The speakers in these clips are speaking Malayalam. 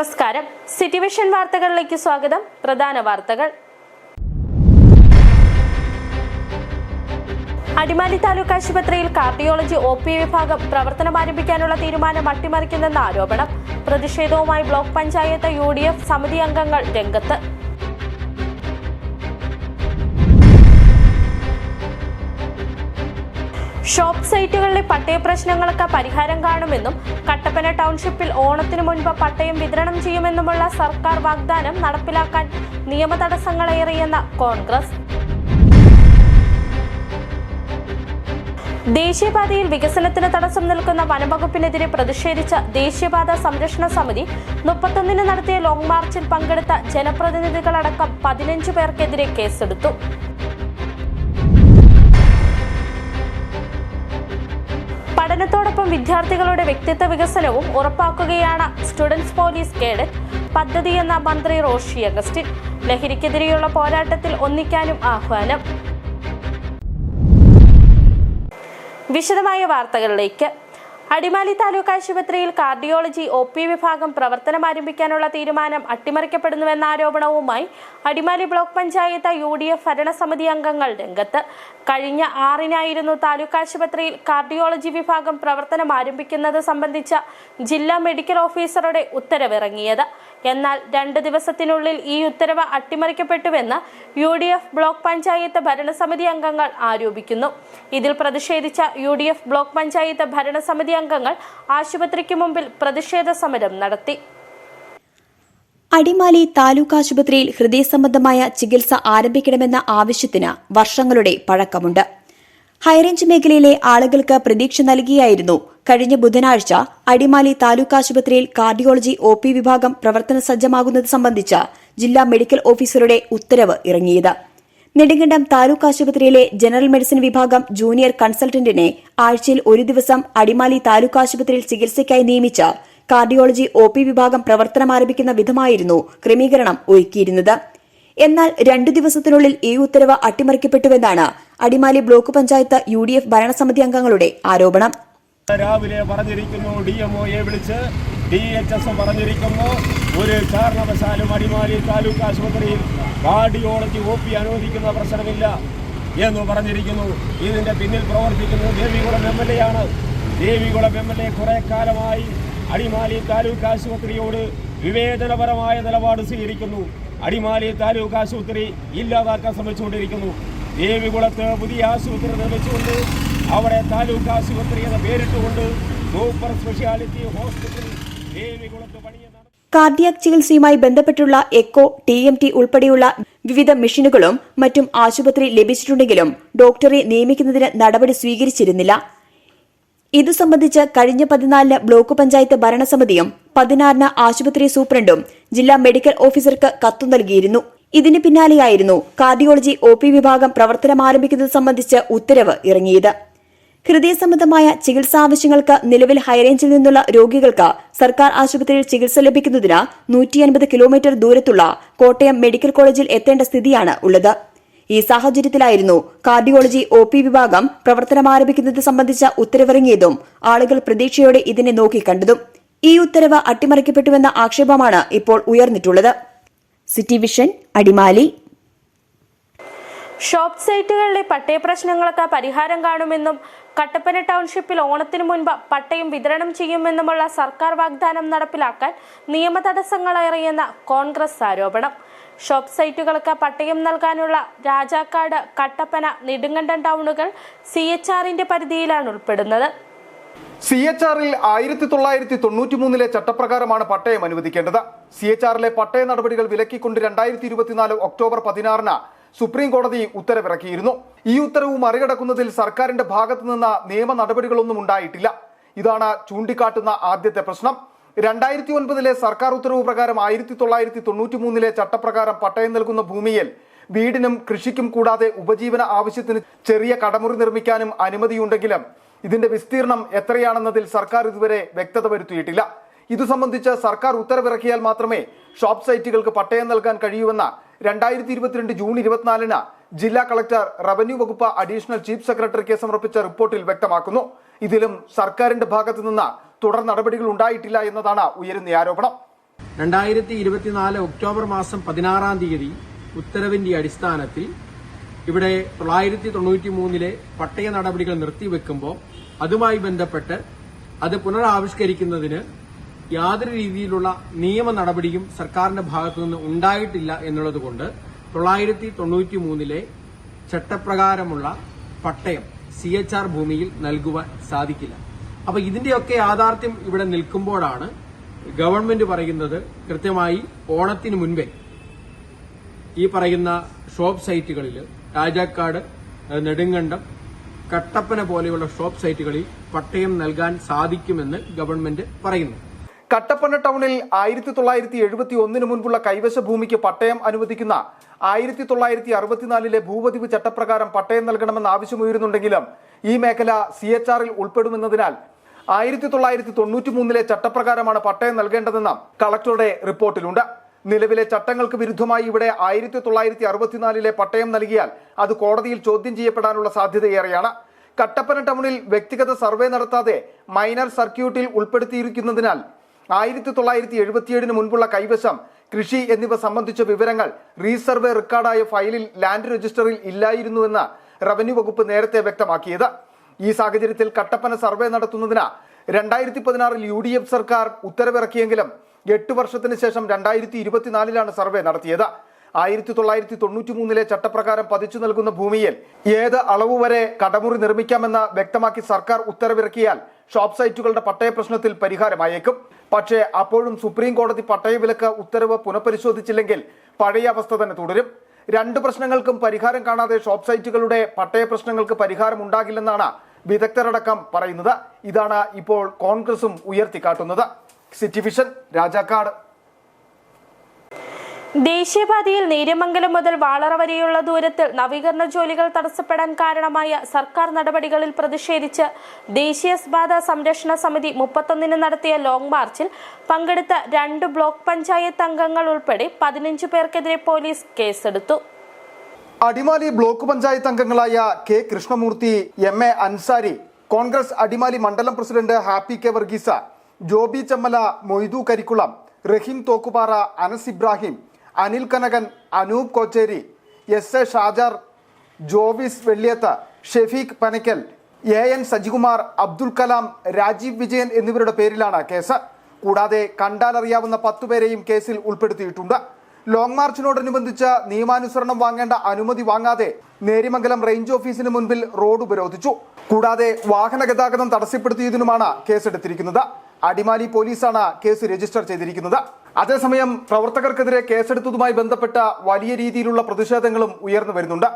നമസ്കാരം. സിറ്റി വിഷൻ വാർത്തകളിലേക്ക് സ്വാഗതം. പ്രധാന വാർത്തകൾ. അടിമാലി താലൂക്ക് ആശുപത്രിയിൽ കാർഡിയോളജി OP വിഭാഗം പ്രവർത്തനം ആരംഭിക്കാനുള്ള തീരുമാനം അട്ടിമറിക്കുന്നെന്ന ആരോപണം. പ്രതിഷേധവുമായി ബ്ലോക്ക് പഞ്ചായത്ത് UDF സമിതി അംഗങ്ങൾ രംഗത്ത്. ഷോപ്പ് സൈറ്റുകളിലെ പട്ടയ പ്രശ്നങ്ങൾക്ക് പരിഹാരം കാണുമെന്നും കട്ടപ്പന ടൗൺഷിപ്പിൽ ഓണത്തിനു മുൻപ് പട്ടയം വിതരണം ചെയ്യുമെന്നുമുള്ള സർക്കാർ വാഗ്ദാനം നടപ്പിലാക്കാൻ നിയമ തടസ്സങ്ങളേറെയെന്ന കോൺഗ്രസ്. ദേശീയപാതയിൽ വികസനത്തിന് തടസ്സം നിൽക്കുന്ന വനംവകുപ്പിനെതിരെ പ്രതിഷേധിച്ച ദേശീയപാത സംരക്ഷണ സമിതി 31 നടത്തിയ ലോങ് മാർച്ചിൽ പങ്കെടുത്ത ജനപ്രതിനിധികളടക്കം 15 പേർക്കെതിരെ കേസെടുത്തു. പഠനത്തോടൊപ്പം വിദ്യാർത്ഥികളുടെ വ്യക്തിത്വ വികസനവും ഉറപ്പാക്കുകയാണ് സ്റ്റുഡൻസ് പോലീസ് കേഡറ്റ് പദ്ധതിയെന്ന മന്ത്രി റോഷി അഗസ്റ്റിൻ. ലഹരിക്കെതിരെയുള്ള പോരാട്ടത്തിൽ ഒന്നിക്കാനും ആഹ്വാനം. വിശദമായ വാർത്തകളിലേക്ക്. അടിമാലി താലൂക്ക് ആശുപത്രിയിൽ കാർഡിയോളജി OP വിഭാഗം പ്രവർത്തനം ആരംഭിക്കാനുള്ള തീരുമാനം അട്ടിമറിക്കപ്പെടുന്നുവെന്ന ആരോപണവുമായി അടിമാലി ബ്ലോക്ക് പഞ്ചായത്ത് UDF ഭരണസമിതി അംഗങ്ങൾ രംഗത്ത്. കഴിഞ്ഞ 6-നായിരുന്നു താലൂക്ക് ആശുപത്രിയിൽ കാർഡിയോളജി വിഭാഗം പ്രവർത്തനം ആരംഭിക്കുന്നത് സംബന്ധിച്ച ജില്ലാ മെഡിക്കൽ ഓഫീസറുടെ ഉത്തരവിറങ്ങിയത്. എന്നാൽ 2 ദിവസത്തിനുള്ളിൽ ഈ ഉത്തരവ് അട്ടിമറിക്കപ്പെട്ടുവെന്ന് UDF ബ്ലോക്ക് പഞ്ചായത്ത് ഭരണസമിതി അംഗങ്ങൾ ആരോപിക്കുന്നു. ഇതിൽ പ്രതിഷേധിച്ച UDF ബ്ലോക്ക് പഞ്ചായത്ത് ഭരണസമിതി അംഗങ്ങൾ ആശുപത്രിക്ക് മുമ്പിൽ പ്രതിഷേധ സമരം നടത്തി. അടിമാലി താലൂക്ക് ആശുപത്രിയിൽ ഹൃദയസംബന്ധമായ ചികിത്സ ആരംഭിക്കണമെന്ന ആവശ്യത്തിന് വർഷങ്ങളുടെ പഴക്കമുണ്ട്. ഹൈറേഞ്ച് മേഖലയിലെ ആളുകൾക്ക് പ്രതീക്ഷ നൽകിയായിരുന്നു കഴിഞ്ഞ ബുധനാഴ്ച അടിമാലി താലൂക്ക് ആശുപത്രിയിൽ കാർഡിയോളജി OP വിഭാഗം പ്രവർത്തന സജ്ജമാകുന്നത് സംബന്ധിച്ച് ജില്ലാ മെഡിക്കൽ ഓഫീസറുടെ ഉത്തരവ് ഇറങ്ങിയത്. നെടുങ്കണ്ടം താലൂക്ക് ആശുപത്രിയിലെ ജനറൽ മെഡിസിൻ വിഭാഗം ജൂനിയർ കൺസൾട്ടന്റിനെ ആഴ്ചയിൽ 1 ദിവസം അടിമാലി താലൂക്ക് ആശുപത്രിയിൽ ചികിത്സയ്ക്കായി നിയമിച്ച കാർഡിയോളജി OP വിഭാഗം പ്രവർത്തനം ആരംഭിക്കുന്ന വിധമായിരുന്നു ക്രമീകരണം ഒരുക്കിയിരുന്നത്. എന്നാൽ 2 ദിവസത്തിനുള്ളിൽ ഈ ഉത്തരവ് അട്ടിമറിക്കപ്പെട്ടുവെന്നാണ് അടിമാലി ബ്ലോക്ക് പഞ്ചായത്ത് UDF ഭരണസമിതി അംഗങ്ങളുടെ ആരോപണം. രാവിലെ പറഞ്ഞിരിക്കുന്നു, DMOയെ വിളിച്ച് DHS പറഞ്ഞിരിക്കുന്നു, ഒരു കാരണവശാലും അടിമാലി താലൂക്ക് ആശുപത്രിയിൽ കാർഡിയോളജി OP അനുവദിക്കുന്ന പ്രശ്നമില്ല എന്ന് പറഞ്ഞിരിക്കുന്നു. ഇതിന്റെ പിന്നിൽ പ്രവർത്തിക്കുന്നത് ദേവികുളം MLA ആണ്. ദേവികുളം MLA കുറെ കാലമായി അടിമാലി താലൂക്ക് ആശുപത്രിയോട് വിവേചനപരമായ നിലപാട് സ്വീകരിക്കുന്നു. അടിമാലി താലൂക്ക് ആശുപത്രി ഇല്ലാതാക്കാൻ ശ്രമിച്ചുകൊണ്ടിരിക്കുന്നു. ദേവികുളത്ത് പുതിയ ആശുപത്രി നിർമ്മിച്ചുകൊണ്ട് അവിടെ താലൂക്ക് ആശുപത്രി എന്ന പേരിട്ടുകൊണ്ട് സൂപ്പർ സ്പെഷ്യാലിറ്റി ഹോസ്പിറ്റൽ ദേവികുളത്ത് പണിയുന്നതാണ്. കാർഡിയാക് ചികിത്സയുമായി ബന്ധപ്പെട്ടുള്ള എക്കോ, TMT ഉൾപ്പെടെയുള്ള വിവിധ മെഷീനുകളും മറ്റും ആശുപത്രി ലഭിച്ചിട്ടുണ്ടെങ്കിലും ഡോക്ടറെ നിയമിക്കുന്നതിന് നടപടി സ്വീകരിച്ചിരുന്നില്ല. ഇതു സംബന്ധിച്ച് കഴിഞ്ഞ 14 ബ്ലോക്ക് പഞ്ചായത്ത് ഭരണസമിതിയും 16 ആശുപത്രി സൂപ്രണ്ടും ജില്ലാ മെഡിക്കൽ ഓഫീസർക്ക് കത്തു നൽകിയിരുന്നു. ഇതിന് പിന്നാലെയായിരുന്നു കാർഡിയോളജി OP വിഭാഗം പ്രവർത്തനം ആരംഭിക്കുന്നത് സംബന്ധിച്ച് ഉത്തരവ് ഇറങ്ങിയത്. ഹൃദയ സംബന്ധമായ ചികിത്സാ ആവശ്യങ്ങൾക്ക് നിലവിൽ ഹൈറേഞ്ചിൽ നിന്നുള്ള രോഗികൾക്ക് സർക്കാർ ആശുപത്രിയിൽ ചികിത്സ ലഭിക്കുന്നതിന് 150 കിലോമീറ്റർ ദൂരത്തുള്ള കോട്ടയം മെഡിക്കൽ കോളേജിൽ എത്തേണ്ട സ്ഥിതിയാണ് ഉള്ളത്. ഈ സാഹചര്യത്തിലായിരുന്നു കാർഡിയോളജി OP വിഭാഗം പ്രവർത്തനം ആരംഭിക്കുന്നത് സംബന്ധിച്ച ഉത്തരവിറങ്ങിയതും ആളുകൾ പ്രതീക്ഷയോടെ ഇതിനെ നോക്കിക്കണ്ടതും. ഈ ഉത്തരവ് അട്ടിമറിക്കപ്പെട്ടുവെന്ന ആക്ഷേപമാണ് ഇപ്പോൾ ഉയർന്നിട്ടുള്ളത്. City vision, Adimali. ഷോപ്പ് സൈറ്റുകളിലെ പട്ടയ പ്രശ്നങ്ങൾക്ക് പരിഹാരം കാണുമെന്നും കട്ടപ്പന ടൗൺഷിപ്പിൽ ഓണത്തിനു മുൻപ് പട്ടയം വിതരണം ചെയ്യുമെന്നുമുള്ള സർക്കാർ വാഗ്ദാനം നടപ്പിലാക്കാൻ നിയമ തടസ്സങ്ങളേറെയെന്ന കോൺഗ്രസ് ആരോപണം. ഷോപ്പ് സൈറ്റുകൾക്ക് പട്ടയം നൽകാനുള്ള രാജാക്കാട്, കട്ടപ്പന, നെടുങ്കണ്ടം ടൗണുകൾ CHRന്റെ പരിധിയിലാണ് ഉൾപ്പെടുന്നത്. CHRൽ 1993 ചട്ടപ്രകാരമാണ് പട്ടയം അനുവദിക്കേണ്ടത്. CHRലെ പട്ടയ നടപടികൾ വിലക്കിക്കൊണ്ട് 2024 ഒക്ടോബർ 16 സുപ്രീം കോടതി ഉത്തരവിറക്കിയിരുന്നു. ഈ ഉത്തരവ് മറികടക്കുന്നതിൽ സർക്കാരിന്റെ ഭാഗത്തു നിന്ന് നിയമ നടപടികളൊന്നും ഉണ്ടായിട്ടില്ല. ഇതാണ് ചൂണ്ടിക്കാട്ടുന്ന ആദ്യത്തെ പ്രശ്നം. 2009 സർക്കാർ ഉത്തരവ് പ്രകാരം 1993 ചട്ടപ്രകാരം പട്ടയം നൽകുന്ന ഭൂമിയിൽ വീടിനും കൃഷിക്കും കൂടാതെ ഉപജീവന ആവശ്യത്തിന് ചെറിയ കടമുറി നിർമ്മിക്കാനും അനുമതിയുണ്ടെങ്കിലും ഇതിന്റെ വിസ്തീർണം എത്രയാണെന്നതിൽ സർക്കാർ ഇതുവരെ വ്യക്തത വരുത്തിയിട്ടില്ല. ഇതു സംബന്ധിച്ച് സർക്കാർ ഉത്തരവിറക്കിയാൽ മാത്രമേ ഷോപ്പ് സൈറ്റുകൾക്ക് പട്ടയം നൽകാൻ കഴിയൂവെന്ന് 2022 ജൂൺ 24 ജില്ലാ കളക്ടർ റവന്യൂ വകുപ്പ് അഡീഷണൽ ചീഫ് സെക്രട്ടറിക്ക് സമർപ്പിച്ച റിപ്പോർട്ടിൽ വ്യക്തമാക്കുന്നു. ഇതിലും സർക്കാരിന്റെ ഭാഗത്തു നിന്ന് തുടർ നടപടികൾ ഉണ്ടായിട്ടില്ല എന്നതാണ് ഉയരുന്ന ആരോപണം. 2024 ഒക്ടോബർ മാസം 16-ാം തീയതി ഉത്തരവിന്റെ അടിസ്ഥാനത്തിൽ ഇവിടെ 993 പട്ടയ നടപടികൾ നിർത്തിവെക്കുമ്പോൾ അതുമായി ബന്ധപ്പെട്ട് അത് പുനരാവിഷ്കരിക്കുന്നതിന് യാതൊരു രീതിയിലുള്ള നിയമ നടപടിയും സർക്കാരിന്റെ ഭാഗത്തുനിന്ന് ഉണ്ടായിട്ടില്ല എന്നുള്ളതുകൊണ്ട് 993 ചട്ടപ്രകാരമുള്ള പട്ടയം CHR ഭൂമിയിൽ നൽകുവാൻ സാധിക്കില്ല. അപ്പൊ ഇതിന്റെയൊക്കെ യാഥാർത്ഥ്യം ഇവിടെ നിൽക്കുമ്പോഴാണ് ഗവൺമെന്റ് പറയുന്നത് കൃത്യമായി ഓണത്തിന് മുൻപേ ഈ പറയുന്ന ഷോപ്പ് സൈറ്റുകളിൽ രാജാക്കാട്, നെടുങ്കണ്ടം, കട്ടപ്പന പോലെയുള്ള ഷോപ്പ് സൈറ്റുകളിൽ പട്ടയം നൽകാൻ സാധിക്കുമെന്ന് ഗവൺമെന്റ് പറയുന്നു. കട്ടപ്പന ടൗണിൽ 1971 മുൻപുള്ള കൈവശ ഭൂമിക്ക് പട്ടയം അനുവദിക്കുന്ന 1964 ഭൂപതിവ് ചട്ടപ്രകാരം പട്ടയം നൽകണമെന്ന് ആവശ്യമുയരുന്നുണ്ടെങ്കിലും ഈ മേഖല CHR ഉൾപ്പെടുമെന്നതിനാൽ 1993 ചട്ടപ്രകാരമാണ് പട്ടയം നൽകേണ്ടതെന്ന് കളക്ടറുടെ റിപ്പോർട്ടിലുണ്ട്. നിലവിലെ ചട്ടങ്ങൾക്ക് വിരുദ്ധമായി ഇവിടെ 1964 പട്ടയം നൽകിയാൽ അത് കോടതിയിൽ ചോദ്യം ചെയ്യപ്പെടാനുള്ള സാധ്യതയേറെയാണ്. കട്ടപ്പന ടൗണിൽ വ്യക്തിഗത സർവേ നടത്താതെ മൈനർ സർക്യൂട്ടിൽ ഉൾപ്പെടുത്തിയിരിക്കുന്നതിനാൽ 1977 മുൻപുള്ള കൈവശം, കൃഷി എന്നിവ സംബന്ധിച്ച വിവരങ്ങൾ റീസർവേ റെക്കോർഡായ ഫയലിൽ ലാൻഡ് രജിസ്റ്ററിൽ ഇല്ലായിരുന്നുവെന്ന് റവന്യൂ വകുപ്പ് നേരത്തെ വ്യക്തമാക്കിയത്. ഈ സാഹചര്യത്തിൽ കട്ടപ്പന സർവേ നടത്തുന്നതിന് 2016 UDF സർക്കാർ ഉത്തരവിറക്കിയെങ്കിലും 8 വർഷത്തിന് ശേഷം 2024 സർവേ നടത്തിയത്. 1993 ചട്ടപ്രകാരം പതിച്ചു നൽകുന്ന ഭൂമിയിൽ ഏത് അളവ് വരെ കടമുറി നിർമ്മിക്കാമെന്ന് വ്യക്തമാക്കി സർക്കാർ ഉത്തരവിറക്കിയാൽ ഷോപ്പ് സൈറ്റുകളുടെ പട്ടയ പ്രശ്നത്തിൽ പരിഹാരമായേക്കും. പക്ഷേ അപ്പോഴും സുപ്രീം കോടതി പട്ടയവിലക്ക് ഉത്തരവ് പുനഃപരിശോധിച്ചില്ലെങ്കിൽ പഴയ അവസ്ഥ തന്നെ തുടരും. രണ്ട് പ്രശ്നങ്ങൾക്കും പരിഹാരം കാണാതെ ഷോപ്പ് സൈറ്റുകളുടെ പട്ടയ പ്രശ്നങ്ങൾക്ക് പരിഹാരം ഉണ്ടാകില്ലെന്നാണ് വിദഗ്ധരടക്കം പറയുന്നത്. ഇതാണ് ഇപ്പോൾ കോൺഗ്രസും ഉയർത്തിക്കാട്ടുന്നത്. City vision, Rajakkad. ദേശീയപാതയിൽ നേര്യമംഗലം മുതൽ വാളറ വരെയുള്ള ദൂരത്തിൽ നവീകരണ ജോലികൾ തടസ്സപ്പെടാൻ കാരണമായ സർക്കാർ നടപടികളിൽ പ്രതിഷേധിച്ച് ദേശീയപാത സംരക്ഷണ സമിതി 31 നടത്തിയ ലോങ് മാർച്ചിൽ പങ്കെടുത്ത 2 ബ്ലോക്ക് പഞ്ചായത്ത് അംഗങ്ങൾ ഉൾപ്പെടെ 15 പേർക്കെതിരെ പോലീസ് കേസെടുത്തു. അടിമാലി ബ്ലോക്ക് പഞ്ചായത്ത് അംഗങ്ങളായ കെ കൃഷ്ണമൂർത്തി, MA അൻസാരി, കോൺഗ്രസ് അടിമാലി മണ്ഡലം president Happy K Varghese, Joby Chemmala, Moidu Karikkulam, Raheem Thokkupara, Anas Ibrahim, Anil Kanakan, Anoop Kocheri, SA Shajar, Jovis Velliyath, Shefeeq Panakkal, AN Sajikumar, Abdul Kalam, Rajeev Vijayan എന്നിവരുടെ പേരിലാണ് കേസ്. കൂടാതെ കണ്ടാലറിയാവുന്ന 10 പേരെയും കേസിൽ ഉൾപ്പെടുത്തിയിട്ടുണ്ട്. ലോങ് മാർച്ചിനോടനുബന്ധിച്ച് നിയമാനുസരണം വാങ്ങേണ്ട അനുമതി വാങ്ങാതെ നേര്യമംഗലം റേഞ്ച് ഓഫീസിന് മുൻപിൽ റോഡ് ഉപരോധിച്ചു. കൂടാതെ വാഹന ഗതാഗതം തടസ്സപ്പെടുത്തിയതിനുമാണ് കേസെടുത്തിരിക്കുന്നത്. അടിമാലി പോലീസാണ് കേസ് രജിസ്റ്റർ ചെയ്തിരിക്കുന്നത്. അതേസമയം പ്രവർത്തകർക്കെതിരെ കേസെടുത്തതുമായി ബന്ധപ്പെട്ട വലിയ രീതിയിലുള്ള പ്രതിഷേധങ്ങളും ഉയർന്നു വരുന്നുണ്ട്.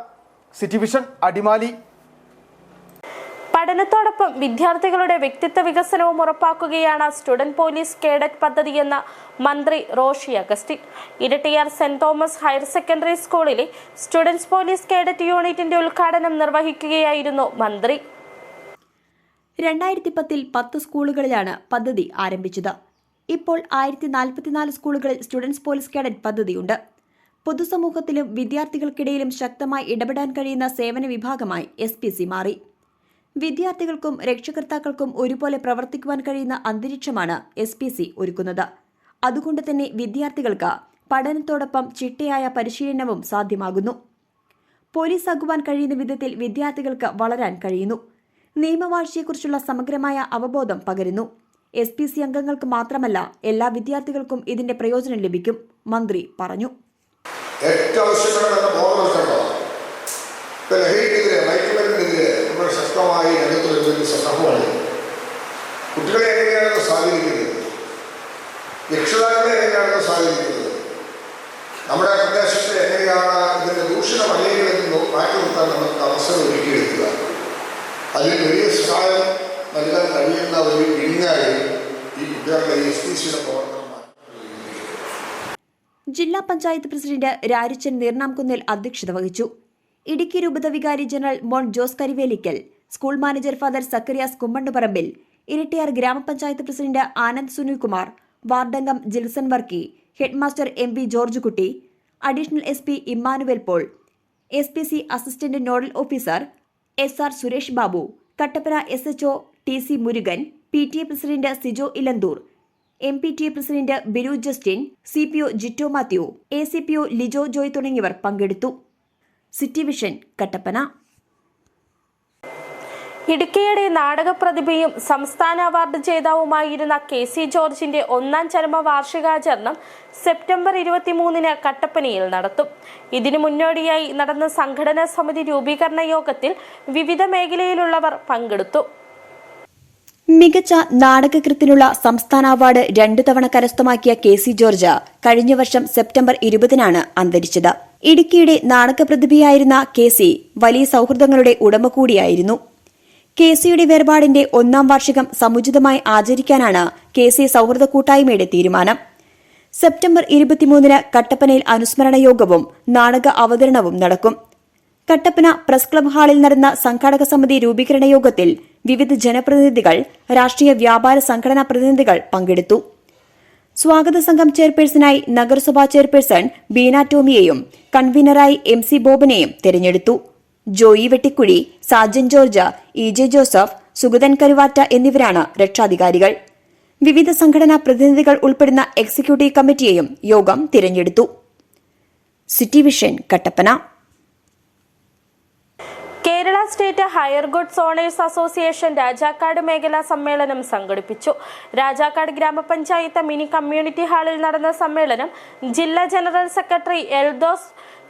City vision, Adimali. പഠനത്തോടൊപ്പം വിദ്യാർത്ഥികളുടെ വ്യക്തിത്വ വികസനവും ഉറപ്പാക്കുകയാണ് സ്റ്റുഡന്റ് പോലീസ് കേഡറ്റ് പദ്ധതിയെന്ന് മന്ത്രി Roshy Augustine. Erattayar saint Thomas higher secondary സ്കൂളിലെ സ്റ്റുഡൻസ് പോലീസ് കേഡറ്റ് യൂണിറ്റിന്റെ ഉദ്ഘാടനം നിർവഹിക്കുകയായിരുന്നു മന്ത്രി. 2010 10 സ്കൂളുകളിലാണ് പദ്ധതി ആരംഭിച്ചത്. ഇപ്പോൾ 1044 സ്കൂളുകളിൽ സ്റ്റുഡൻസ് പോലീസ് കേഡറ്റ് പദ്ധതിയുണ്ട്. പൊതുസമൂഹത്തിലും വിദ്യാർത്ഥികൾക്കിടയിലും ശക്തമായി ഇടപെടാൻ കഴിയുന്ന സേവന വിഭാഗമായി SPC മാറി. വിദ്യാർത്ഥികൾക്കും രക്ഷകർത്താക്കൾക്കും ഒരുപോലെ പ്രവർത്തിക്കുവാൻ കഴിയുന്ന അന്തരീക്ഷമാണ് SPC ഒരുക്കുന്നത്. അതുകൊണ്ട് തന്നെ വിദ്യാർത്ഥികൾക്ക് പഠനത്തോടൊപ്പം ചിട്ടയായ പരിശീലനവും സാധ്യമാകുന്നു. പോലീസ് ആകുവാൻ കഴിയുന്ന വിധത്തിൽ വിദ്യാർത്ഥികൾക്ക് വളരാൻ കഴിയുന്നു. നിയമവാഴ്ചയെക്കുറിച്ചുള്ള സമഗ്രമായ അവബോധം പകരുന്നു. SPC അംഗങ്ങൾക്ക് മാത്രമല്ല എല്ലാ വിദ്യാർത്ഥികൾക്കും ഇതിന്റെ പ്രയോജനം ലഭിക്കും, മന്ത്രി പറഞ്ഞു. ശക്തമായി രംഗത്തുള്ള സന്ദർഭമാണ്. കുട്ടികളെ എങ്ങനെയാണ് സ്വാധീനിക്കുന്നത്, രക്ഷിതാക്കളെ എങ്ങനെയാണ് സ്വാധീനിക്കുന്നത്, നമ്മുടെ പ്രദേശത്തെ എങ്ങനെയാണ് ഇതിൻ്റെ ദൂഷണ വഴികളിൽ നിന്ന് മാറ്റി നിർത്താൻ നമുക്ക് അവസരം ഒരുക്കിയെടുക്കുക. അതിന് വലിയ സഹായം നൽകാൻ കഴിയുന്ന ഒരു വിങ്ങായി ഈ കുട്ടികളുടെ SPCയുടെ പ്രവർത്തനമാണ്. ജില്ലാ പഞ്ചായത്ത് പ്രസിഡന്റ് രാരിച്ചൻ നീർനാംകുന്നിൽ അധ്യക്ഷത വഹിച്ചു. ഇടുക്കി രൂപത വികാരി general Mon Jose Karivelikkal, school manager father Zacharias Kummanduparambil, Erattayar ഗ്രാമപഞ്ചായത്ത് പ്രസിഡന്റ് ആനന്ദ് സുനിൽകുമാർ, വാർഡംഗം Jilson Varkey, headmaster MV George Kutty, additional SP Emmanuel Paul, SPC assistant nodal officer SR Suresh Babu, Kattappana SHO TC Murugan, PTA president Sijo Elanthoor, MPTA president Binu Justin, CPO Jitto Mathew, ACPO Lijo Joy തുടങ്ങിയവർ പങ്കെടുത്തു. City vision, Kattappana. ഇടുക്കിയുടെ നാടകപ്രതിഭയും സംസ്ഥാന അവാർഡ് ജേതാവുമായിരുന്ന KC ജോർജിന്റെ 1ാം ചരമവാർഷികാചരണം സെപ്റ്റംബർ 23-ന് കട്ടപ്പനയിൽ നടത്തും. ഇതിനു മുന്നോടിയായി നടന്ന സംഘടനാ സമിതി രൂപീകരണ യോഗത്തിൽ വിവിധ മേഖലയിലുള്ളവർ പങ്കെടുത്തു. മികച്ച നാടകകൃത്തിനുള്ള സംസ്ഥാന അവാർഡ് 2 തവണ കരസ്ഥമാക്കിയ KC ജോർജ് കഴിഞ്ഞ വർഷം സെപ്റ്റംബർ 20-നാണ് അന്തരിച്ചത്. ഇടുക്കിയുടെ നാടകപ്രതിഭയായിരുന്ന KC വലിയ സൌഹൃദങ്ങളുടെ ഉടമ കൂടിയായിരുന്നു. KCയുടെ വേർപാടിന്റെ 1ാം വാർഷികം സമുചിതമായി ആചരിക്കാനാണ് KC സൌഹൃദ കൂട്ടായ്മയുടെ തീരുമാനം. സെപ്റ്റംബർ 23-ന് കട്ടപ്പനയിൽ അനുസ്മരണ യോഗവും നാടക അവതരണവും നടക്കും. കട്ടപ്പന പ്രസ് ക്ലബ് ഹാളിൽ നടന്ന സംഘാടക സമിതി രൂപീകരണ യോഗത്തിൽ വിവിധ ജനപ്രതിനിധികൾ, രാഷ്ട്രീയ വ്യാപാര സംഘടനാ പ്രതിനിധികൾ പങ്കെടുത്തു. സ്വാഗത സംഘം ചെയർപേഴ്സണായി നഗരസഭാ ചെയർപേഴ്സൺ ബീന ടോമിയെയും കൺവീനറായി MC ബോബനെയും തെരഞ്ഞെടുത്തു. Joy Vettikuzhi, Sajan George, EJ Joseph, Sugathan Karuvatta എന്നിവരാണ് രക്ഷാധികാരികൾ. വിവിധ സംഘടനാ പ്രതിനിധികൾ ഉൾപ്പെടുന്ന എക്സിക്യൂട്ടീവ് കമ്മിറ്റിയെയും യോഗം തിരഞ്ഞെടുത്തു. City vision, Kattappana. Kerala state hire goods owners association Rajakkad മേഖലാ സമ്മേളനം സംഘടിപ്പിച്ചു. രാജാക്കാട് ഗ്രാമപഞ്ചായത്ത് മിനി കമ്മ്യൂണിറ്റി ഹാളിൽ നടന്ന സമ്മേളനം ജില്ലാ ജനറൽ സെക്രട്ടറി എൽദോസ്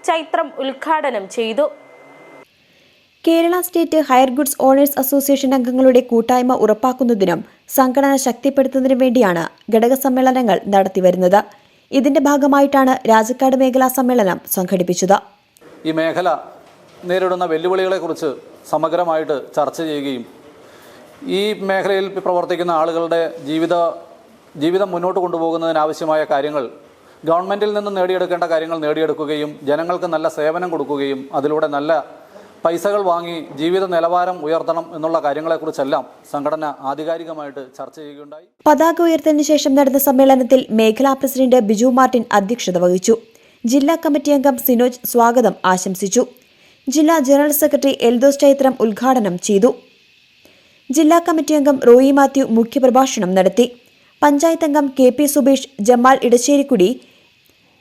ചൈത്രം ഉദ്ഘാടനം ചെയ്തു. Kerala state hire goods owners association അംഗങ്ങളുടെ കൂട്ടായ്മ ഉറപ്പാക്കുന്നതിനും സംഘടന ശക്തിപ്പെടുത്തുന്നതിനും വേണ്ടിയാണ് ഘടക സമ്മേളനങ്ങൾ നടത്തിവരുന്നത്. ഇതിന്റെ ഭാഗമായിട്ടാണ് രാജാക്കാട് മേഖലാ സമ്മേളനം സംഘടിപ്പിച്ചത്. ഈ മേഖല നേരിടുന്ന വെല്ലുവിളികളെക്കുറിച്ച് സമഗ്രമായിട്ട് ചർച്ച ചെയ്യുകയും ഈ മേഖലയിൽ പ്രവർത്തിക്കുന്ന ആളുകളുടെ ജീവിതം മുന്നോട്ട് കൊണ്ടുപോകുന്നതിനാവശ്യമായ കാര്യങ്ങൾ, ഗവൺമെൻറ്റിൽ നിന്ന് നേടിയെടുക്കേണ്ട കാര്യങ്ങൾ നേടിയെടുക്കുകയും ജനങ്ങൾക്ക് നല്ല സേവനം കൊടുക്കുകയും അതിലൂടെ നല്ല പൈസകൾ വാങ്ങി ജീവിത നിലവാരം ഉയർത്തണം എന്നുള്ള കാര്യങ്ങളെക്കുറിച്ചെല്ലാം സംഘടന ആധികാരികമായിട്ട് ചർച്ച ചെയ്യുകയുണ്ടായി. പതാക ഉയർത്തലിന് ശേഷം നടന്ന സമ്മേളനത്തിൽ മേഖലാ പ്രസിഡന്റ് ബിജു മാർട്ടിൻ അധ്യക്ഷത വഹിച്ചു. ജില്ലാ കമ്മിറ്റി അംഗം സിനോജ് സ്വാഗതം ആശംസിച്ചു. ജില്ലാ ജനറൽ സെക്രട്ടറി എൽദോസ് ചൈത്രം ഉദ്ഘാടനം ചെയ്തു. ജില്ലാ കമ്മിറ്റി അംഗം റോയി മാത്യു മുഖ്യപ്രഭാഷണം നടത്തി. പഞ്ചായത്ത് അംഗം KP Subesh, Jamal Edasserikkudy,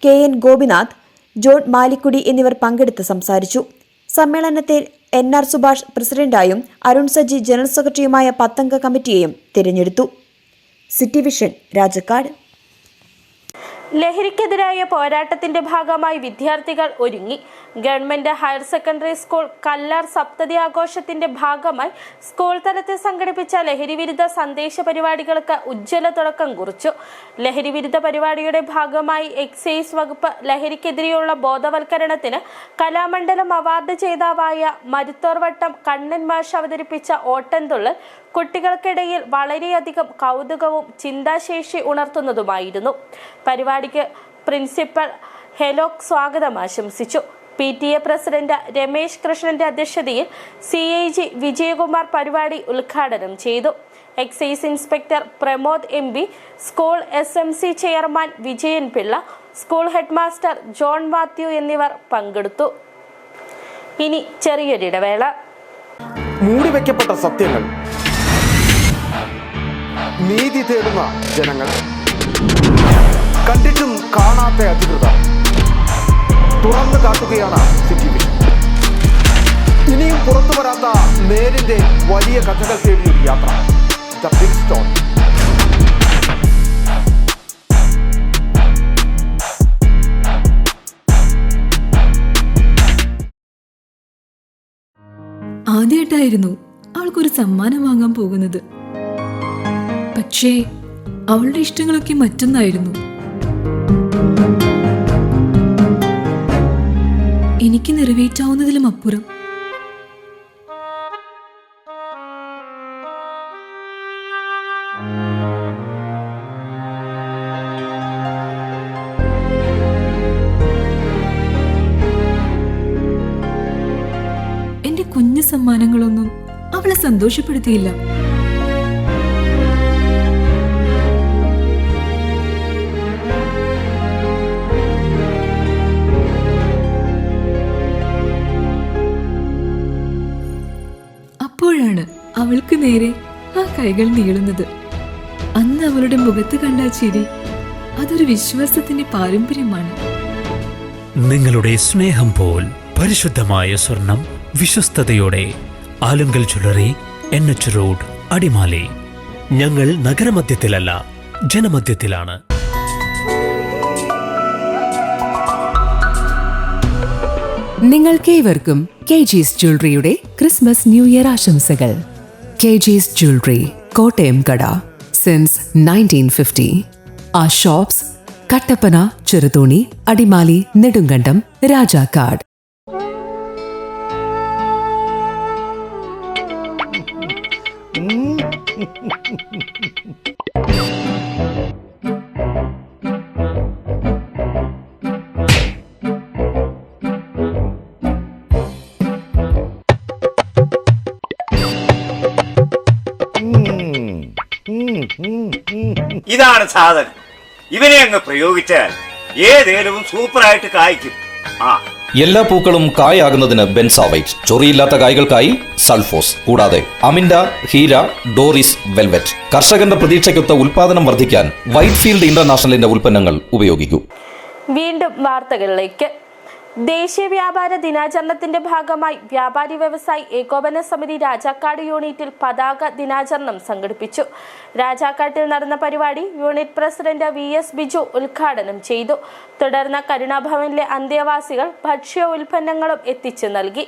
KN Gopinath, John Malikkudy എന്നിവർ പങ്കെടുത്ത് സംസാരിച്ചു. സമ്മേളനത്തിൽ NR സുഭാഷ് പ്രസിഡന്റായും അരുൺ സജി ജനറൽ സെക്രട്ടറിയുമായ 10 അംഗ കമ്മിറ്റിയെയും തിരഞ്ഞെടുത്തു. City vision, Rajakkad. ലഹരിക്കെതിരായ പോരാട്ടത്തിന്റെ ഭാഗമായി വിദ്യാർത്ഥികൾ ഒരുങ്ങി. Government higher secondary school Kallar സപ്തതി ആഘോഷത്തിന്റെ ഭാഗമായി സ്കൂൾ തലത്തിൽ സംഘടിപ്പിച്ച ലഹരിവിരുദ്ധ സന്ദേശ പരിപാടികൾക്ക് ഉജ്ജ്വല തുടക്കം കുറിച്ചു. ലഹരിവിരുദ്ധ പരിപാടിയുടെ ഭാഗമായി എക്സൈസ് വകുപ്പ് ലഹരിക്കെതിരെയുള്ള ബോധവൽക്കരണത്തിന് കലാമണ്ഡലം അവാർഡ് ജേതാവായ മരുത്തോർവട്ടം കണ്ണൻ മാഷ് അവതരിപ്പിച്ച ഓട്ടൻതുള്ളൽ കുട്ടികൾക്കിടയിൽ വളരെയധികം കൗതുകവും ചിന്താശേഷി ഉണർത്തുന്നതുമായിരുന്നു. പരിപാടിക്ക് പ്രിൻസിപ്പൽ ഹെലോക് സ്വാഗതം ആശംസിച്ചു. PTA പ്രസിഡന്റ് രമേശ് കൃഷ്ണന്റെ അധ്യക്ഷതയിൽ CIG വിജയകുമാർ പരിപാടി ഉദ്ഘാടനം ചെയ്തു. Excise inspector Pramod MB, school SMC chairman Vijayan Pillai, school headmaster John Mathew എന്നിവർ പങ്കെടുത്തു. ഇനി ചെറിയൊരിടവേള. മൂടിവെക്കപ്പെട്ട സത്യങ്ങൾ, നീതി തേടുന്ന ജനങ്ങൾ, കണ്ടിട്ടും കാണാത്ത അധികൃതർ തുറന്നു കാട്ടുകയാണ് സിറ്റി വിഷൻ. ഇനിയും പുറത്തു വരാത്ത നേരിന്റെ വലിയ കഥകൾ തേടിയൊരു യാത്ര, ദ ബിഗ് സ്റ്റോൺ. ആദ്യമായിട്ടായിരുന്നു അവൾക്കൊരു സമ്മാനം വാങ്ങാൻ പോകുന്നത്. പക്ഷേ അവളുടെ ഇഷ്ടങ്ങളൊക്കെ മറ്റൊന്നായിരുന്നു. എനിക്ക് നിറവേറ്റാവുന്നതിലും അപ്പുറം. എന്റെ കുഞ്ഞു സമ്മാനങ്ങളൊന്നും അവളെ സന്തോഷപ്പെടുത്തിയില്ല. അപ്പോഴാണ് അവൾക്ക് നേരെ ആ കൈകൾ നീളുന്നത്. അന്ന് അവളുടെ മുഖത്ത് കണ്ട ചിരി അതൊരു വിശ്വാസത്തിന്റെ പാരമ്പര്യമാണ്. നിങ്ങളുടെ സ്നേഹം പോൽ പരിശുദ്ധമായ സ്വർണം വിശ്വസ്തയോടെ Alunkal jewellery, NH road, Adimali. ഞങ്ങൾ നഗരമധ്യത്തിലല്ല, ജനമധ്യത്തിലാണ്. നിങ്ങൾക്കേവർക്കും KG's ജ്വല്ലറിയുടെ ക്രിസ്മസ് ന്യൂ ഇയർ ആശംസകൾ. KG's ജ്വല്ലറി, കോട്ടയം കട, since 1950. Our shops, Kattappana, Cheruthoni, Adimali, Nedumkandam, Rajakkad. ഇതാണ് സാധനം. ഇവനെ അങ്ങ് പ്രയോഗിച്ചാൽ ഏതേലും സൂപ്പറായിട്ട് കായ്ക്കും. എല്ലാ പൂക്കളും കായാകുന്നതിന് ബെൻസാവൈറ്റ്, ചൊറിയില്ലാത്ത കായ്കൾക്കായി സൾഫോസ്, കൂടാതെ അമിൻഡ, ഹീര, ഡോറിസ്, വെൽവെറ്റ്. കർഷകന്റെ പ്രതീക്ഷയ്ക്കൊത്ത ഉൽപാദനം വർദ്ധിക്കാൻ വൈറ്റ്ഫീൽഡ് ഇന്റർനാഷണലിന്റെ ഉൽപ്പന്നങ്ങൾ ഉപയോഗിക്കൂ. വീണ്ടും വാർത്തകളിലേക്ക്. ദേശീയ വ്യാപാര ദിനാചരണത്തിന്റെ ഭാഗമായി വ്യാപാരി വ്യവസായി ഏകോപന സമിതി രാജാക്കാട് യൂണിറ്റിൽ പതാക ദിനാചരണം സംഘടിപ്പിച്ചു. രാജാക്കാട്ടിൽ നടന്ന പരിപാടി യൂണിറ്റ് പ്രസിഡന്റ് VS ബിജു ഉദ്ഘാടനം ചെയ്തു. തുടർന്ന് കരുണാഭവനിലെ അന്തേവാസികൾ ഭക്ഷ്യ ഉൽപ്പന്നങ്ങളും എത്തിച്ചു നൽകി.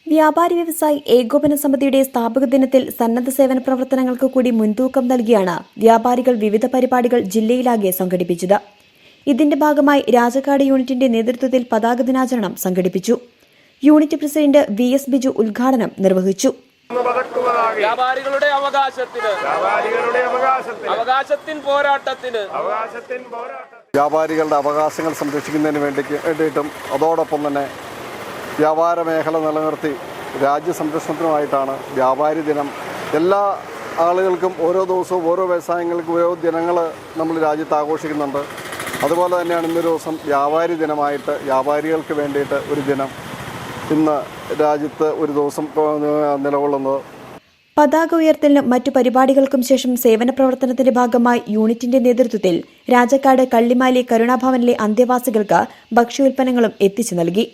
വ്യാപാരി വ്യവസായി ഏകോപന സമിതിയുടെ സ്ഥാപക ദിനത്തിൽ സന്നദ്ധ സേവന പ്രവർത്തനങ്ങൾക്ക് കൂടി മുൻതൂക്കം നൽകിയാണ് വ്യാപാരികൾ വിവിധ പരിപാടികൾ ജില്ലയിലാകെ സംഘടിപ്പിച്ചത്. ഇതിന്റെ ഭാഗമായി രാജാക്കാട് യൂണിറ്റിന്റെ നേതൃത്വത്തിൽ പതാക ദിനാചരണം സംഘടിപ്പിച്ചു. യൂണിറ്റ് പ്രസിഡന്റ് VS ബിജു ഉദ്ഘാടനം നിർവഹിച്ചു. വ്യാപാരികളുടെ പോരാട്ടത്തിന് വ്യാപാരികളുടെ അവകാശങ്ങൾ സംരക്ഷിക്കുന്നതിന് വേണ്ടിയിട്ടും അതോടൊപ്പം തന്നെ വ്യാപാര മേഖല നിലനിർത്തി രാജ്യ സംരക്ഷണത്തിനുമായിട്ടാണ് വ്യാപാരി ദിനം. എല്ലാ ആളുകൾക്കും ഓരോ ദിവസവും ഓരോ വ്യവസായങ്ങൾക്കും ഓരോ ദിനങ്ങൾ നമ്മൾ രാജ്യത്ത് ആഘോഷിക്കുന്നുണ്ട്. അതുപോലെ തന്നെയാണ് ഇന്നൊരു ദിവസം വ്യാപാരി ദിനമായിട്ട് വ്യാപാരികൾക്ക് വേണ്ടിയിട്ട് ഒരു ദിനം ഇന്ന് രാജ്യത്ത് ഒരു ദിവസം നിലകൊള്ളുന്നത്. പതാക ഉയർത്തലിനും മറ്റു പരിപാടികൾക്കും ശേഷം സേവന പ്രവർത്തനത്തിന്റെ ഭാഗമായി യൂണിറ്റിന്റെ നേതൃത്വത്തിൽ രാജാക്കാട് കള്ളിമാലി കരുണാഭവനിലെ അന്തേവാസികൾക്ക് ഭക്ഷ്യോൽപ്പന്നങ്ങളും എത്തിച്ചു നൽകി.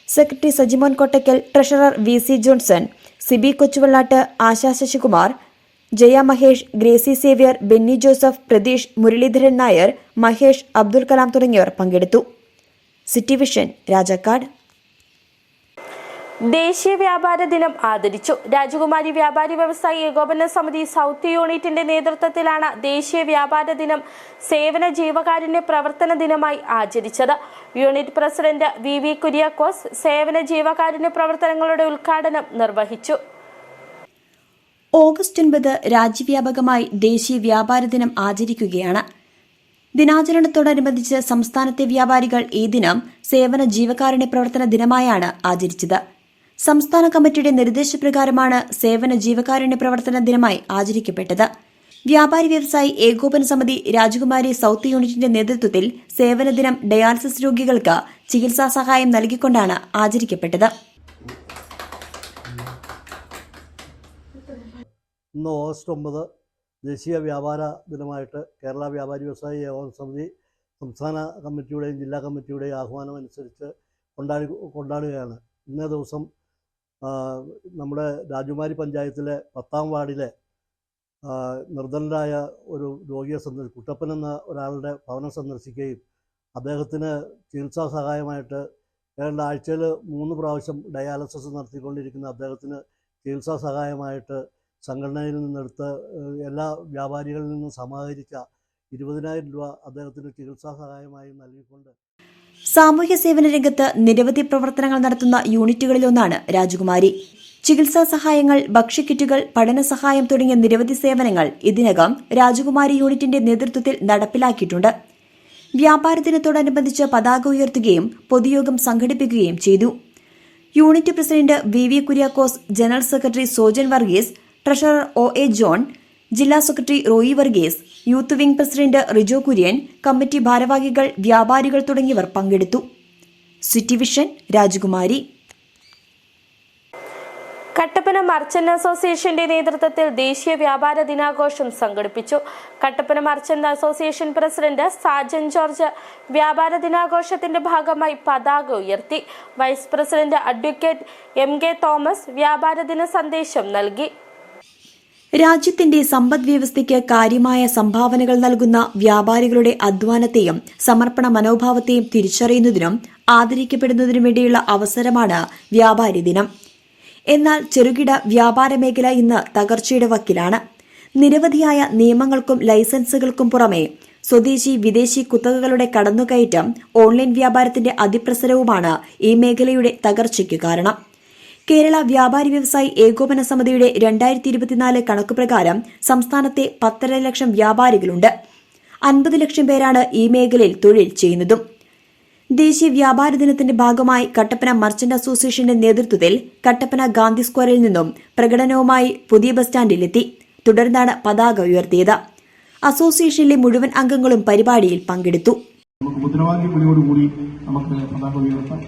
Secretary Sajimon Kottakkal, treasurer VC Johnson, Siby Kochuvellattu, Asha Sasikumar, Jaya Mahesh, Gracy Xavier, Benny Joseph, Pratheesh, Muraleedharan Nair, Mahesh, Abdul Kalam തുടങ്ങിയവർ പങ്കെടുത്തു. City vision, Rajakkad. ദേശീയ വ്യാപാര ദിനം ആദരിച്ചു. രാജകുമാരി വ്യാപാരി വ്യവസായി ഏകോപന സമിതി സൗത്ത് യൂണിറ്റിന്റെ നേതൃത്വത്തിലാണ് ദേശീയ വ്യാപാര ദിനം സേവന ജീവകാരുണ്യ പ്രവർത്തന ദിനമായി ആചരിച്ചത്. യൂണിറ്റ് പ്രസിഡന്റ് VV കുര്യാക്കോസ് സേവന ജീവകാരുണ്യ പ്രവർത്തനങ്ങളുടെ ഉദ്ഘാടനം നിർവഹിച്ചു. ഓഗസ്റ്റ് 9 രാജ്യവ്യാപകമായി ദേശീയ വ്യാപാര ദിനം ആചരിക്കുകയാണ്. ദിനാചരണത്തോടനുബന്ധിച്ച് സംസ്ഥാനത്തെ വ്യാപാരികൾ ഈ ദിനം സേവന ജീവകാരുണ്യ പ്രവർത്തന ദിനമായാണ് ആചരിച്ചത്. സംസ്ഥാന കമ്മിറ്റിയുടെ നിർദ്ദേശപ്രകാരമാണ് സേവന ജീവകാരുണ്യ പ്രവർത്തന ദിനമായി ആചരിക്കപ്പെട്ടത്. വ്യാപാരി വ്യവസായി ഏകോപന സമിതി രാജകുമാരി സൗത്ത് യൂണിറ്റിന്റെ നേതൃത്വത്തിൽ സേവന ദിനം ഡയാലിസിസ് രോഗികൾക്ക് ചികിത്സാ സഹായം നൽകിക്കൊണ്ടാണ് ആചരിക്കപ്പെട്ടത്. ഇന്ന് ഓഗസ്റ്റ് 9 ദേശീയ വ്യാപാര ദിനമായിട്ട് കേരള വ്യാപാരി വ്യവസായി ഏകോപന സമിതി സംസ്ഥാന കമ്മിറ്റിയുടെയും ജില്ലാ കമ്മിറ്റിയുടെയും ആഹ്വാനം അനുസരിച്ച് കൊണ്ടാടുകയാണ്. ഇന്നേ ദിവസം നമ്മുടെ രാജകുമാരി പഞ്ചായത്തിലെ 10ാം വാർഡിലെ നിർധനരായ ഒരു രോഗിയെ കുട്ടപ്പൻ എന്ന ഒരാളുടെ ഭവനം സന്ദർശിക്കുകയും അദ്ദേഹത്തിന് ചികിത്സാ സഹായമായിട്ട് ഏതാണ്ട് ആഴ്ചയിൽ 3 പ്രാവശ്യം ഡയാലിസിസ് നടത്തിക്കൊണ്ടിരിക്കുന്ന അദ്ദേഹത്തിന് ചികിത്സാ സഹായമായിട്ട് സംഘടനയിൽ നിന്നെടുത്ത് എല്ലാ വ്യാപാരികളിൽ നിന്നും സമാഹരിച്ച 20,000 രൂപ അദ്ദേഹത്തിന് ചികിത്സാ സഹായമായി നൽകിക്കൊണ്ട് സാമൂഹ്യ സേവന രംഗത്ത് നിരവധി പ്രവർത്തനങ്ങൾ നടത്തുന്ന യൂണിറ്റുകളിലൊന്നാണ് രാജകുമാരി. ചികിത്സാ സഹായങ്ങൾ, ഭക്ഷ്യക്കിറ്റുകൾ, പഠന സഹായം തുടങ്ങിയ നിരവധി സേവനങ്ങൾ ഇതിനകം രാജകുമാരി യൂണിറ്റിന്റെ നേതൃത്വത്തിൽ നടപ്പിലാക്കിയിട്ടുണ്ട്. വ്യാപാര ദിനത്തോടനുബന്ധിച്ച് പതാക ഉയർത്തുകയും പൊതുയോഗം സംഘടിപ്പിക്കുകയും ചെയ്തു. Unit president VV Kuriakose, general secretary Sojan Varghese, treasurer OA John, ജില്ലാ secretary Roy Varghese, youth wing president Rijo Kurian, committee ഭാരവാഹികൾ, വ്യാപാരികൾ തുടങ്ങിയവർ പങ്കെടുത്തു. സിറ്റി വിഷൻ, രാജകുമാരി. കട്ടപ്പന മർച്ചന്റ് അസോസിയേഷന്റെ നേതൃത്വത്തിൽ ദേശീയ വ്യാപാര ദിനാഘോഷം സംഘടിപ്പിച്ചു. Kattappana merchant association president Sajan George വ്യാപാര ദിനാഘോഷത്തിന്റെ ഭാഗമായി പതാക ഉയർത്തി. Vice president advocate MK Thomas വ്യാപാര ദിന സന്ദേശം നൽകി. രാജ്യത്തിന്റെ സമ്പദ്വ്യവസ്ഥയ്ക്ക് കാര്യമായ സംഭാവനകൾ നൽകുന്ന വ്യാപാരികളുടെ അധ്വാനത്തെയും സമർപ്പണ മനോഭാവത്തെയും തിരിച്ചറിയുന്നതിനും ആദരിക്കപ്പെടുന്നതിനും വേണ്ടിയുള്ള അവസരമാണ് വ്യാപാരി ദിനം. എന്നാൽ ചെറുകിട വ്യാപാര മേഖല ഇന്ന് തകർച്ചയുടെ വക്കിലാണ്. നിരവധിയായ നിയമങ്ങൾക്കും ലൈസൻസുകൾക്കും പുറമെ സ്വദേശി വിദേശി കുത്തകകളുടെ കടന്നുകയറ്റം, ഓൺലൈൻ വ്യാപാരത്തിന്റെ അതിപ്രസരവുമാണ് ഈ മേഖലയുടെ തകർച്ചയ്ക്ക് കാരണം. കേരള വ്യാപാരി വ്യവസായി ഏകോപന സമിതിയുടെ 2024 കണക്കുപ്രകാരം സംസ്ഥാനത്തെ 10.5 ലക്ഷം വ്യാപാരികളുണ്ട്. 50 ലക്ഷം പേരാണ് ഈ മേഖലയിൽ തൊഴിൽ ചെയ്യുന്നതും. ദേശീയ വ്യാപാര ദിനത്തിന്റെ ഭാഗമായി കട്ടപ്പന മർച്ചന്റ് അസോസിയേഷന്റെ നേതൃത്വത്തിൽ കട്ടപ്പന ഗാന്ധി സ്ക്വയറിൽ നിന്നും പ്രകടനവുമായി പുതിയ ബസ് സ്റ്റാൻഡിലെത്തി. തുടർന്നാണ് പതാക ഉയർത്തിയത്. അസോസിയേഷനിലെ മുഴുവൻ അംഗങ്ങളും പരിപാടിയിൽ പങ്കെടുത്തു. മുദ്രാവാക്യത്തോടുകൂടി നമുക്ക് പതാക ഉയർത്താം.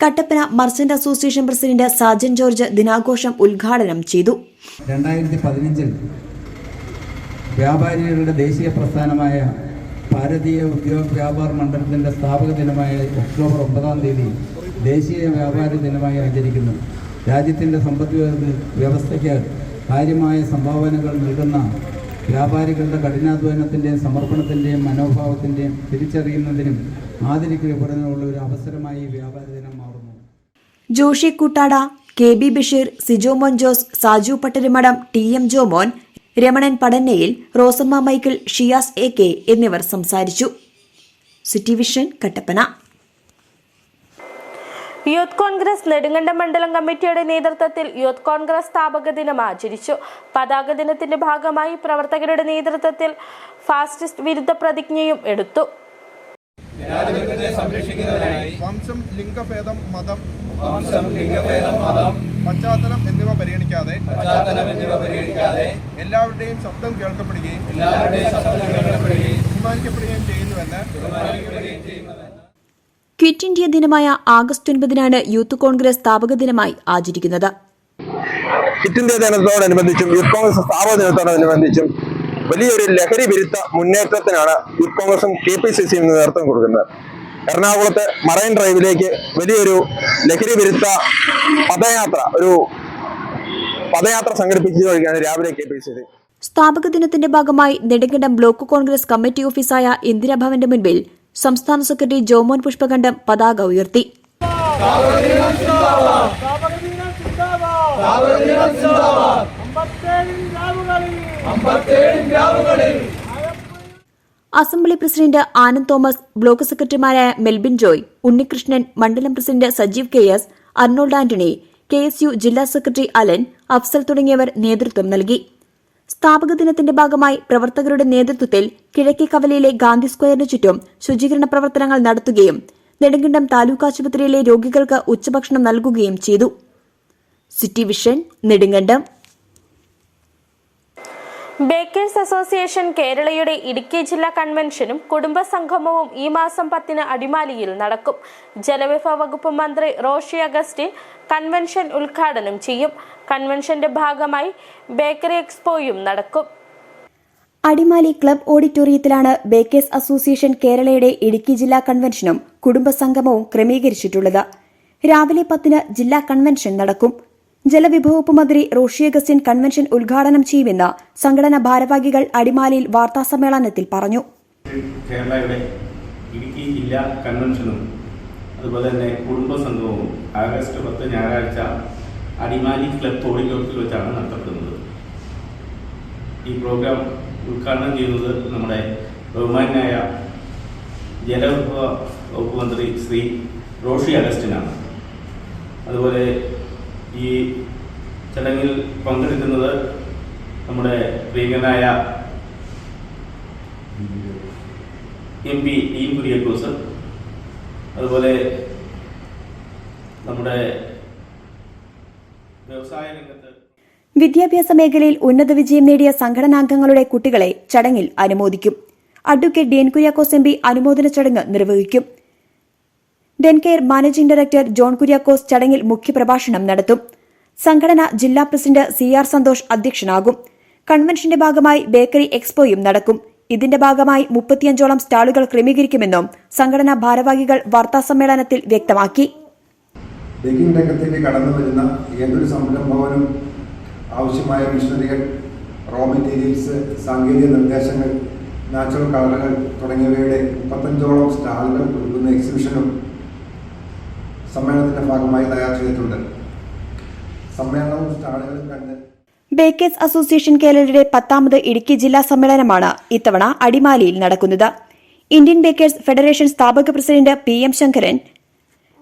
Kattappana merchant association president Sajan George ദിനാഘോഷം ഉദ്ഘാടനം ചെയ്തു. 2015 വ്യാപാരികളുടെ ദേശീയ പ്രസ്ഥാനമായ ഭാരതീയ ഉദ്യോഗ വ്യാപാര മണ്ഡലത്തിൻ്റെ സ്ഥാപക ദിനമായ ഒക്ടോബർ 9 ദേശീയ വ്യാപാര ദിനമായി ആചരിക്കുന്നു. രാജ്യത്തിൻ്റെ സമ്പദ് വ്യവസ്ഥയ്ക്ക് കാര്യമായ സംഭാവനകൾ നൽകുന്ന വ്യാപാരികളുടെ കഠിനാധ്വാനത്തിൻ്റെയും സമർപ്പണത്തിൻ്റെയും മനോഭാവത്തിൻ്റെയും തിരിച്ചറിയുന്നതിനും ആദരിക്കപ്പെടുന്നതിനുള്ള ഒരു അവസരമായി വ്യാപാര ദിനം മാറുന്നു. Joshi കൂട്ടാട, KB Basheer, Sijo Mon Jose, Saju Pattarumadam, TM Jomon, Ramanan Padannayil, Rosamma Michael, Shiyas AK എന്നിവർ സംസാരിച്ചു. City vision Kattappana. Youth Congress Nedumkandam മണ്ഡലം കമ്മിറ്റിയുടെ നേതൃത്വത്തിൽ യൂത്ത് കോൺഗ്രസ് സ്ഥാപക ദിനം ആചരിച്ചു. പതാക ദിനത്തിന്റെ ഭാഗമായി പ്രവർത്തകരുടെ നേതൃത്വത്തിൽ ഫാസിസ്റ്റ് വിരുദ്ധ പ്രതിജ്ഞയും എടുത്തു. വംശം, ലിംഗഭേദം, മതം, പശ്ചാത്തലം എന്നിവ പരിഗണിക്കാതെ എല്ലാവരുടെയും ശബ്ദം കേൾക്കപ്പെടുകയും ബഹുമാനിക്കപ്പെടുകയും ചെയ്യുന്നുവെന്ന്. ക്വിറ്റ് ഇന്ത്യ ദിനമായ ആഗസ്റ്റ് 9 യൂത്ത് കോൺഗ്രസ് സ്ഥാപക ദിനമായി ആചരിക്കുന്നത്. ക്വിറ്റ് ഇന്ത്യ ദിനത്തോടനുബന്ധിച്ചും യൂത്ത് കോൺഗ്രസ് സ്ഥാപക ദിനത്തോടനുബന്ധിച്ചും വലിയൊരു ലഹരി വിരുദ്ധ മുന്നേറ്റത്തിനാണ് യൂത്ത് കോൺഗ്രസും KPCCയും നേതൃത്വം കൊടുക്കുന്നത്. എറണാകുളത്ത് മറൈൻ ഡ്രൈവിലേക്ക് വലിയൊരു ലഹരി വിരുദ്ധ പദയാത്ര സംഘടിപ്പിച്ചു വരികയാണ് രാവിലെ KPCC. സ്ഥാപക ദിനത്തിന്റെ ഭാഗമായി നെടുങ്കണ്ടം ബ്ലോക്ക് കോൺഗ്രസ് കമ്മിറ്റി ഓഫീസായ ഇന്ദിരാഭവന്റെ മുൻപിൽ സംസ്ഥാന സെക്രട്ടറി ജോമോൻ പുഷ്പകണ്ഠം പതാക ഉയർത്തി. Assembly president Anand Thomas, block സെക്രട്ടറിമാരായ മെൽബിൻ ജോയ്, ഉണ്ണികൃഷ്ണൻ, മണ്ഡലം president Sajeev KS, Arnold Antony, KSU ജില്ലാ സെക്രട്ടറി അലൻ, അഫ്സൽ തുടങ്ങിയവർ നേതൃത്വം നൽകി. സ്ഥാപക ദിനത്തിന്റെ ഭാഗമായി പ്രവർത്തകരുടെ നേതൃത്വത്തിൽ കിഴക്കേ കവലയിലെ ഗാന്ധി സ്ക്വയറിനു ചുറ്റും ശുചീകരണ പ്രവർത്തനങ്ങൾ നടത്തുകയും നെടുങ്കണ്ടം താലൂക്ക് ആശുപത്രിയിലെ രോഗികൾക്ക് ഉച്ചഭക്ഷണം നൽകുകയും ചെയ്തു. City vision Nedumkandam. Baker's association കേരളയുടെ ഇടുക്കി ജില്ലാ കൺവെൻഷനും കുടുംബസംഗമവും ഈ മാസം 10 അടിമാലിയിൽ നടക്കും. ജലവിഭവ വകുപ്പ് മന്ത്രി റോഷി അഗസ്റ്റിൻ കൺവെൻഷൻ ഉദ്ഘാടനം ചെയ്യും. കൺവെൻഷന്റെ ഭാഗമായി ബേക്കറി എക്സ്പോയും നടക്കും. അടിമാലി ക്ലബ് ഓഡിറ്റോറിയത്തിലാണ് ബേക്കേഴ്സ് അസോസിയേഷൻ കേരളയുടെ ഇടുക്കി ജില്ലാ കൺവെൻഷനും കുടുംബസംഗമവും ക്രമീകരിച്ചിട്ടുള്ളത്. രാവിലെ 10 ജില്ലാ കൺവെൻഷൻ നടക്കും. ജലവിഭവ വകുപ്പ് മന്ത്രി റോഷി അഗസ്റ്റിൻ കൺവെൻഷൻ ഉദ്ഘാടനം ചെയ്യുമെന്ന് സംഘടനാ ഭാരവാഹികൾ അടിമാലിയിൽ വാർത്താസമ്മേളനത്തിൽ പറഞ്ഞു. കേരളയുടെ ഇടുക്കി ജില്ലാ കൺവെൻഷനും അതുപോലെ തന്നെ കുടുംബസംഗമവും ആഗസ്റ്റ് 10 ഞായറാഴ്ച അടിമാലി ക്ലബ് ഓഡിറ്റോറിയത്തിൽ വെച്ചാണ് നടത്തപ്പെടുന്നത്. ഈ പ്രോഗ്രാം ഉദ്ഘാടനം ചെയ്യുന്നത് നമ്മുടെ ബഹുമാന്യനായ ജലവിഭവ വകുപ്പ് മന്ത്രി ശ്രീ റോഷി അഗസ്റ്റിനാണ്. അതുപോലെ ഈ ചടങ്ങിൽ പങ്കെടുക്കുന്നത് നമ്മുടെ പ്രിയങ്കനായ MP ഡീൻ കുര്യാക്കോസ്, അതുപോലെ നമ്മുടെ വ്യവസായ രംഗത്ത് വിദ്യാഭ്യാസ മേഖലയിൽ ഉന്നത വിജയം നേടിയ സംഘടനാംഗങ്ങളുടെ കുട്ടികളെ ചടങ്ങിൽ അനുമോദിക്കും. അഡ്വക്കേറ്റ് ഡി.എൻ. കുര്യാക്കോസ് എം.പി. അനുമോദന ചടങ്ങ് നിർവഹിക്കും. ഡെൻകെയർ മാനേജിംഗ് ഡയറക്ടർ ജോൺ കുര്യാക്കോസ് ചടങ്ങിൽ മുഖ്യപ്രഭാഷണം നടത്തും. സംഘടന ജില്ലാ പ്രസിഡന്റ് സി.ആർ. സന്തോഷ് അധ്യക്ഷനാകും. കൺവെൻഷന്റെ ഭാഗമായി ബേക്കറി എക്സ്പോയും നടക്കും. ഇതിന്റെ ഭാഗമായി 35ഓളം സ്റ്റാളുകൾ ക്രമീകരിക്കുമെന്നും സംഘടനാ ഭാരവാഹികൾ വാർത്താസമ്മേളനത്തിൽ വ്യക്തമാക്കി. ബേക്കിംഗ് രംഗത്തേക്ക് കടന്നു വരുന്ന ഏതൊരു സംരംഭവനും ആവശ്യമായ മിഷനറികൾ, റോ മെറ്റീരിയൽസ്, സാങ്കേതിക നിർദ്ദേശങ്ങൾ, നാച്ചുറൽ കളറുകൾ തുടങ്ങിയവയുടെ 35ഓളം സ്റ്റാളുകൾ ഒരുക്കുന്ന എക്സിബിഷനും സമ്മേളനത്തിന്റെ ഭാഗമായി തയ്യാർ ചെയ്തിട്ടുണ്ട്. സമ്മേളനവും സ്റ്റാളുകളും കണ്ട് ബേക്കേഴ്സ് അസോസിയേഷൻ കേരളയുടെ 10ാമത് ഇടുക്കി ജില്ലാ സമ്മേളനമാണ് ഇത്തവണ അടിമാലിയിൽ നടക്കുന്നത്. ഇന്ത്യൻ ബേക്കേഴ്സ് ഫെഡറേഷൻ സ്ഥാപക president P M. Sankaran,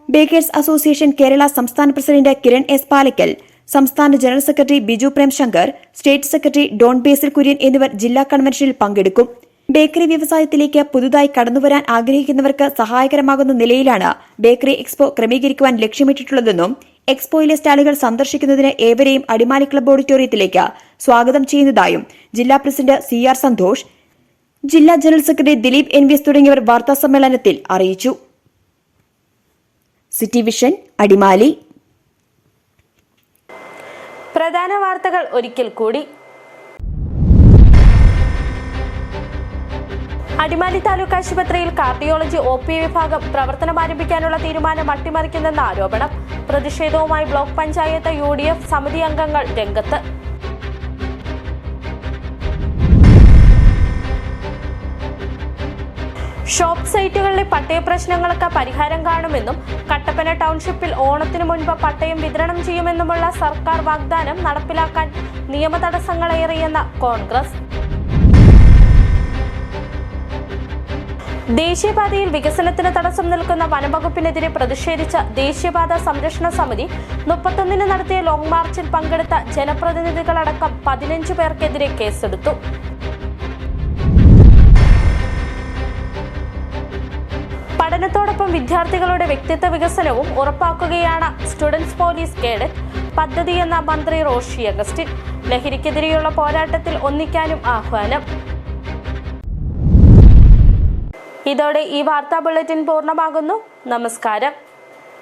bakers association Kerala സംസ്ഥാന പ്രസിഡന്റ് കിരൺ എസ്. പാലക്കൽ, സംസ്ഥാന general secretary Biju Prem Shankar, state secretary Don Basil Kurian എന്നിവർ ജില്ലാ കൺവെൻഷനിൽ പങ്കെടുക്കും. ബേക്കറി വ്യവസായത്തിലേക്ക് പുതുതായി കടന്നുവരാൻ ആഗ്രഹിക്കുന്നവർക്ക് സഹായകരമാകുന്ന നിലയിലാണ് ബേക്കറി എക്സ്പോ ക്രമീകരിക്കുവാൻ ലക്ഷ്യമിട്ടിട്ടുള്ളതെന്നും എക്സ്പോയിലെ സ്റ്റാളുകൾ സന്ദർശിക്കുന്നതിന് ഏവരെയും അടിമാലി ക്ലബ്ബ് ഓഡിറ്റോറിയത്തിലേക്ക് സ്വാഗതം ചെയ്യുന്നതായും ജില്ലാ പ്രസിഡന്റ് സി.ആർ. സന്തോഷ്, ജില്ലാ ജനറൽ സെക്രട്ടറി ദിലീപ് എൻ.വി.എസ്. തുടങ്ങിയവർ വാർത്താസമ്മേളനത്തിൽ അറിയിച്ചു. City vision, Adimali. പ്രധാന വാർത്തകൾ ഒരിക്കൽ കൂടി. അടിമാലി താലൂക്ക് ആശുപത്രിയിൽ കാർഡിയോളജി OP വിഭാഗം പ്രവർത്തനം ആരംഭിക്കാനുള്ള തീരുമാനം അട്ടിമറിക്കുന്നെന്ന ആരോപണം. പ്രതിഷേധവുമായി ബ്ലോക്ക് പഞ്ചായത്ത് UDF സമിതി അംഗങ്ങൾ രംഗത്ത്. ഷോപ്പ് സൈറ്റുകളിലെ പട്ടയ പ്രശ്നങ്ങൾക്ക് പരിഹാരം കാണുമെന്നും കട്ടപ്പന ടൗൺഷിപ്പിൽ ഓണത്തിനു മുൻപ് പട്ടയം വിതരണം ചെയ്യുമെന്നുമുള്ള സർക്കാർ വാഗ്ദാനം നടപ്പിലാക്കാൻ നിയമതടസ്സങ്ങളേറെയെന്ന കോൺഗ്രസ്. ദേശീയപാതയിൽ വികസനത്തിന് തടസ്സം നിൽക്കുന്ന വനംവകുപ്പിനെതിരെ പ്രതിഷേധിച്ച ദേശീയപാത സംരക്ഷണ സമിതി 31 നടത്തിയ ലോങ് മാർച്ചിൽ പങ്കെടുത്ത ജനപ്രതിനിധികളടക്കം 15 പേർക്കെതിരെ കേസെടുത്തു. പഠനത്തോടൊപ്പം വിദ്യാർത്ഥികളുടെ വ്യക്തിത്വ വികസനവും ഉറപ്പാക്കുകയാണ് സ്റ്റുഡൻസ് പോലീസ് കേഡറ്റ് പദ്ധതിയെന്ന മന്ത്രി റോഷി അഗസ്റ്റിൻ. ലഹരിക്കെതിരെയുള്ള പോരാട്ടത്തിൽ ഒന്നിക്കാനും ആഹ്വാനം. ഇതോടെ ഈ വാർത്താ ബുള്ളറ്റിൻ പൂർണ്ണമാകുന്നു. നമസ്കാരം.